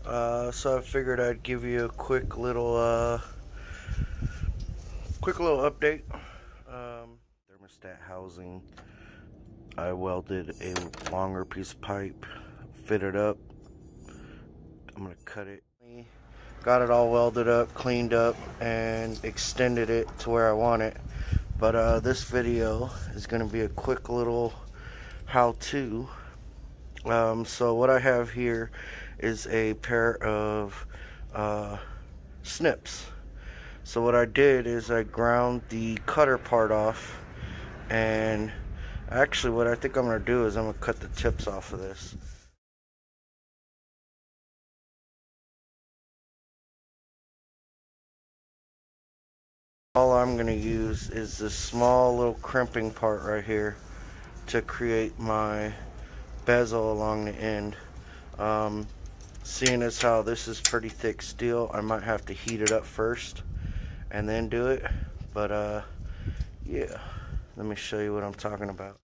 So I figured I'd give you a quick little update. Thermostat housing. I welded a longer piece of pipe, fit it up. I'm gonna cut it. Got it all welded up, cleaned up, and extended it to where I want it. But this video is gonna be a quick little how-to. So what I have here is a pair of snips. So what I did is I ground the cutter part off, and actually what I think I'm going to do is I'm going to cut the tips off of this. All I'm going to use is this small little crimping part right here to create my bezel along the end. Seeing as how this is pretty thick steel, I might have to heat it up first and then do it. But yeah, let me show you what I'm talking about.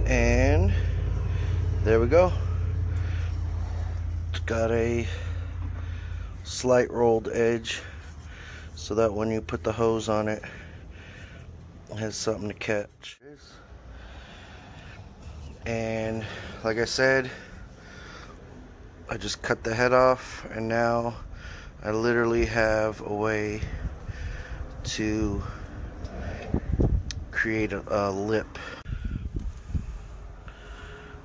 And there we go. It's got a slight rolled edge so that when you put the hose on it, it has something to catch. And like I said, I just cut the head off, and now I literally have a way to create a lip.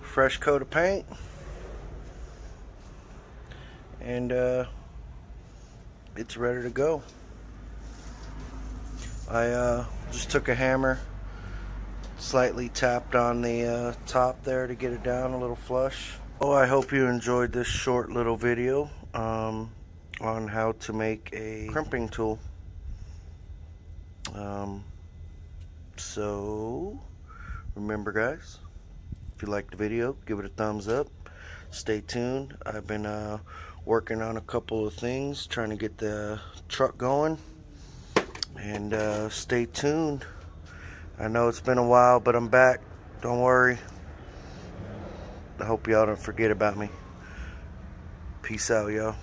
Fresh coat of paint, and it's ready to go. I just took a hammer, slightly tapped on the top there to get it down a little flush. Oh, I hope you enjoyed this short little video on how to make a crimping tool. So remember, guys, if you liked the video, give it a thumbs up. Stay tuned. I've been working on a couple of things, trying to get the truck going. And stay tuned. I know it's been a while, but I'm back. Don't worry. I hope y'all don't forget about me. Peace out, y'all.